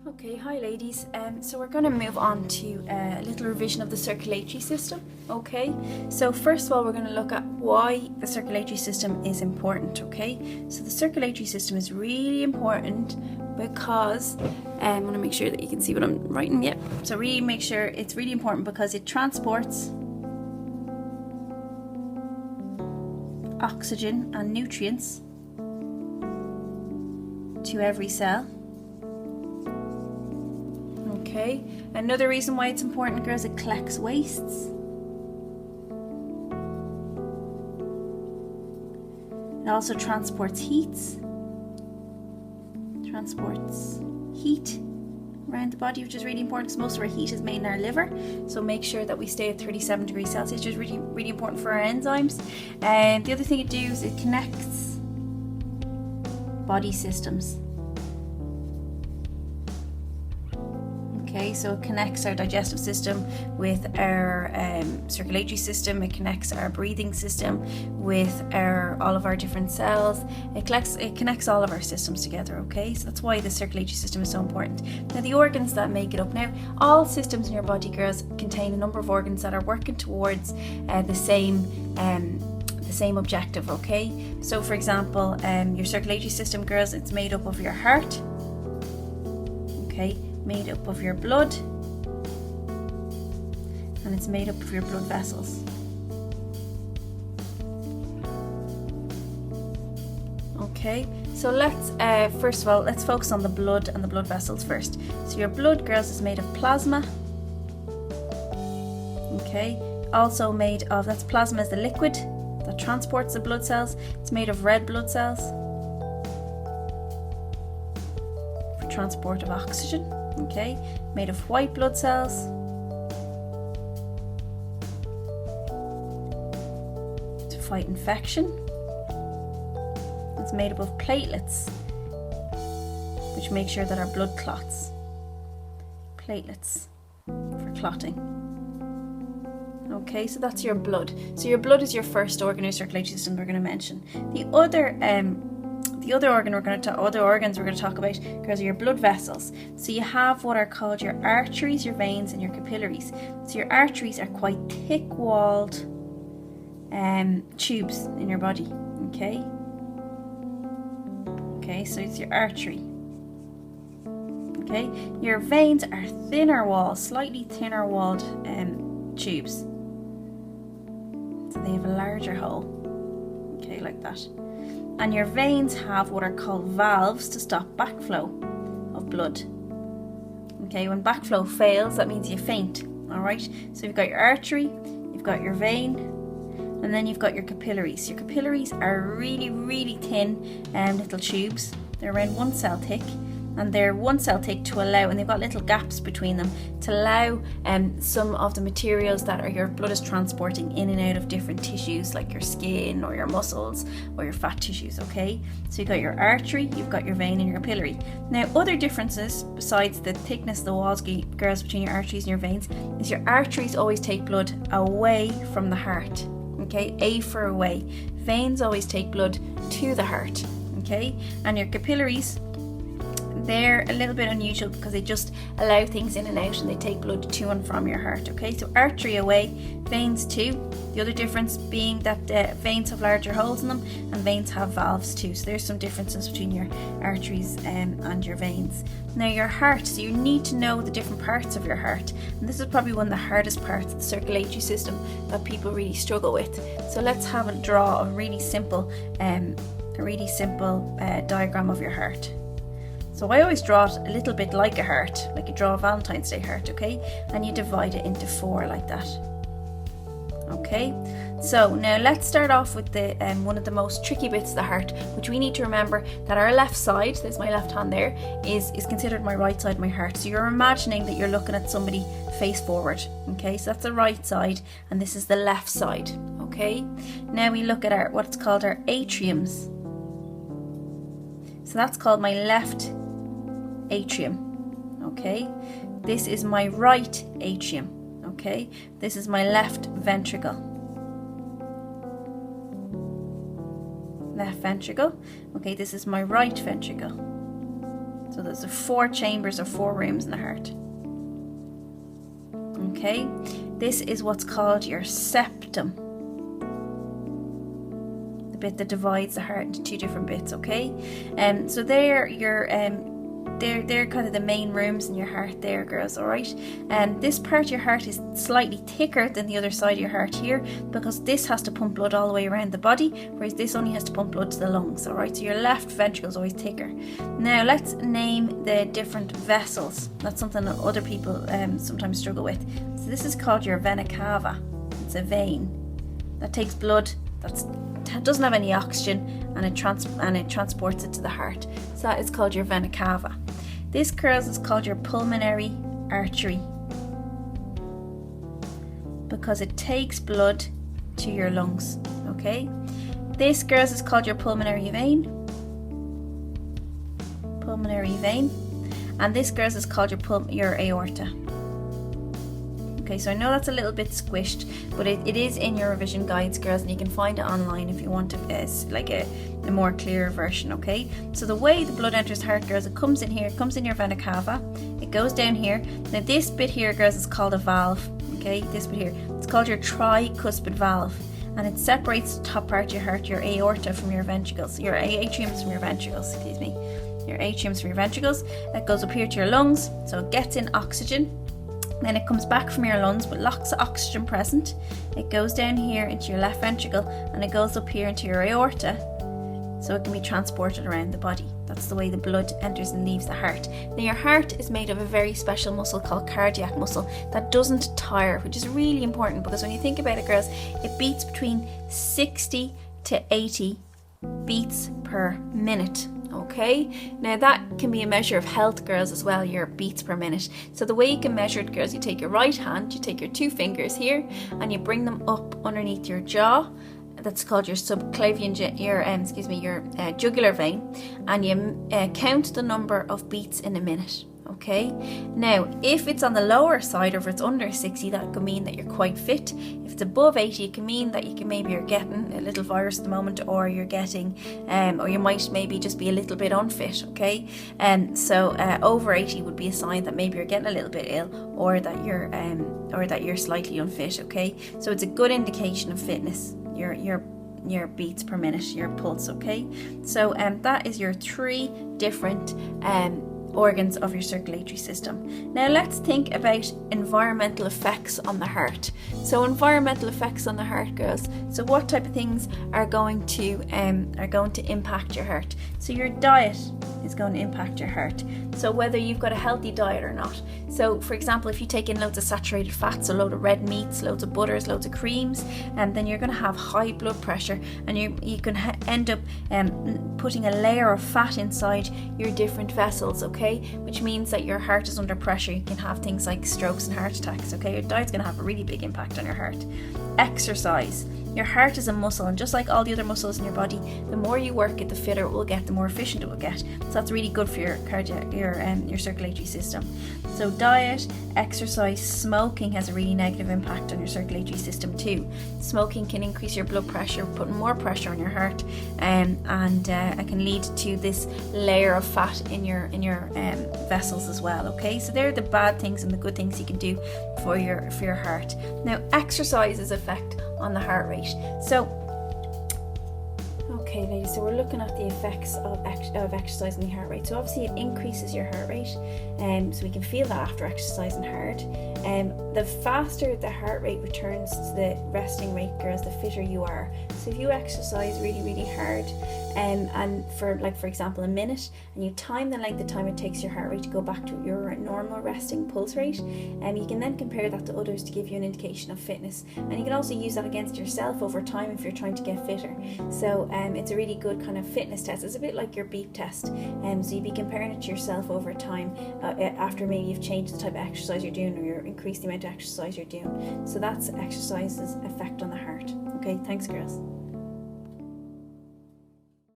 Okay, hi ladies. So we're going to move on to a little revision of the circulatory system. Okay, so first of all, we're going to look at why the circulatory system is important. Okay, so the circulatory system is really important because I want to make sure that you can see what I'm writing. Yep. So really make sure it's really important because it transports oxygen and nutrients to every cell. Okay, another reason why it's important, girls, it collects wastes. It also transports heat around the body, which is really important because most of our heat is made in our liver. So make sure that we stay at 37 degrees Celsius, which is really, really important for our enzymes. And the other thing it does, it connects body systems. Okay, so it connects our digestive system with our circulatory system. It connects our breathing system with all of our different cells. It connects all of our systems together. Okay, so that's why the circulatory system is so important. Now, the organs that make it up. Now, all systems in your body, girls, contain a number of organs that are working towards the same objective. Okay, so for example, your circulatory system, girls, it's made up of your heart. Okay, made up of your blood, and it's made up of your blood vessels. Okay, so let's first of all, let's focus on the blood and the blood vessels first. So your blood, girls, is made of plasma. Okay, also made of, that's plasma is the liquid that transports the blood cells. It's made of red blood cells for transport of oxygen. Okay, made of white blood cells to fight infection. It's made up of platelets, which make sure that our blood clots. Platelets for clotting. Okay, so that's your blood. So your blood is your first organ or circulatory system we're going to mention. The other organs we're going to talk about, girls, are your blood vessels. So you have what are called your arteries, your veins, and your capillaries. So your arteries are quite thick-walled tubes in your body. Okay, so it's your artery. Okay, your veins are slightly thinner walled tubes. So they have a larger hole. Okay, like that. And your veins have what are called valves to stop backflow of blood. Okay, when backflow fails, that means you faint. Alright, so you've got your artery, you've got your vein, and then you've got your capillaries. Your capillaries are really, really thin little tubes. They're around 1 cell thick, and they're 1 cell thick to allow, and they've got little gaps between them to allow some of the materials that your blood is transporting in and out of different tissues, like your skin or your muscles or your fat tissues. Okay, so you've got your artery, you've got your vein, and your capillary. Now, other differences besides the thickness of the walls, girls, between your arteries and your veins is your arteries always take blood away from the heart. Okay, A for away. Veins always take blood to the heart. Okay, and your capillaries, they're a little bit unusual because they just allow things in and out, and they take blood to and from your heart. Okay, so artery away, veins too. The other difference being that veins have larger holes in them and veins have valves too. So there's some differences between your arteries and your veins. Now, your heart, so you need to know the different parts of your heart, and this is probably one of the hardest parts of the circulatory system that people really struggle with. So let's have a draw a really simple diagram of your heart. So I always draw it a little bit like a heart, like you draw a Valentine's Day heart, okay? And you divide it into 4 like that. Okay, so now let's start off with the one of the most tricky bits of the heart, which we need to remember that our left side, there's my left hand there, is considered my right side of my heart. So you're imagining that you're looking at somebody face forward. Okay, so that's the right side, and this is the left side. Okay, now we look at what's called our atriums. So that's called my left atrium. Okay, this is my right atrium. Okay, this is my left ventricle. Left ventricle. Okay, this is my right ventricle. So there's the 4 chambers or 4 rooms in the heart. Okay, this is what's called your septum. The bit that divides the heart into 2 different bits, okay? So they're your they're kind of the main rooms in your heart there, girls, alright? And this part of your heart is slightly thicker than the other side of your heart here, because this has to pump blood all the way around the body, whereas this only has to pump blood to the lungs, alright? So your left ventricle is always thicker. Now let's name the different vessels. That's something that other people sometimes struggle with. So this is called your vena cava. It's a vein that takes blood that doesn't have any oxygen, and it transports it to the heart. So that is called your vena cava. This, girls, is called your pulmonary artery, because it takes blood to your lungs, okay? This, girls, is called your pulmonary vein. And this, girls, is called your aorta. Okay, so I know that's a little bit squished, but it is in your revision guides, girls, and you can find it online if you want a more clear version, okay? So the way the blood enters the heart, girls, it comes in here, it comes in your vena cava, it goes down here. Now this bit here, girls, is called a valve, okay? This bit here, it's called your tricuspid valve, and it separates the top part of your heart, your aorta, from your ventricles, your atriums from your ventricles, excuse me. Your atriums from your ventricles. It goes up here to your lungs, so it gets in oxygen. Then it comes back from your lungs with lots of oxygen present. It goes down here into your left ventricle, and it goes up here into your aorta, so it can be transported around the body. That's the way the blood enters and leaves the heart. Now your heart is made of a very special muscle called cardiac muscle that doesn't tire, which is really important, because when you think about it, girls, it beats between 60 to 80 beats per minute. Okay, now that can be a measure of health, girls, as well, your beats per minute. So the way you can measure it, girls, you take your right hand, you take your 2 fingers here, and you bring them up underneath your jaw. That's called your subclavian, your jugular vein, and you count the number of beats in a minute. Okay, now if it's on the lower side, or if it's under 60, that could mean that you're quite fit. If it's above 80, it can mean that you're getting a little virus at the moment, or you're getting or you might maybe just be a little bit unfit, okay? So over 80 would be a sign that maybe you're getting a little bit ill, or that you're slightly unfit, okay? So it's a good indication of fitness, your beats per minute, your pulse, okay? So that is your 3 different organs of your circulatory system. Now let's think about environmental effects on the heart. So environmental effects on the heart, girls. So what type of things are going to impact your heart? So your diet is going to impact your heart. So whether you've got a healthy diet or not. So for example, if you take in loads of saturated fats, a load of red meats, loads of butters, loads of creams, and then you're going to have high blood pressure, and you can end up putting a layer of fat inside your different vessels, okay? Which means that your heart is under pressure. You can have things like strokes and heart attacks, okay? Your diet's going to have a really big impact on your heart. Exercise. Your heart is a muscle, and just like all the other muscles in your body, the more you work it, the fitter it will get, the more efficient it will get. So that's really good for your circulatory system. So diet, exercise, smoking has a really negative impact on your circulatory system too. Smoking can increase your blood pressure, putting more pressure on your heart, and it can lead to this layer of fat in your vessels as well. Okay, so they're the bad things and the good things you can do for your heart. Now, exercise's effect on the heart rate. So, okay, ladies, so we're looking at the effects of exercise on the heart rate. So obviously it increases your heart rate, so we can feel that after exercising hard. The faster the heart rate returns to the resting rate, girls, the fitter you are. So if you exercise really, really hard, and for example, a minute, and you time the length of time it takes your heart rate to go back to your normal resting pulse rate, you can then compare that to others to give you an indication of fitness. And you can also use that against yourself over time if you're trying to get fitter. So it's a really good kind of fitness test. It's a bit like your beep test. So you'd be comparing it to yourself over time after maybe you've changed the type of exercise you're doing, or you're increased the amount of exercise you're doing. So that's exercise's effect on the heart. Okay, thanks, girls.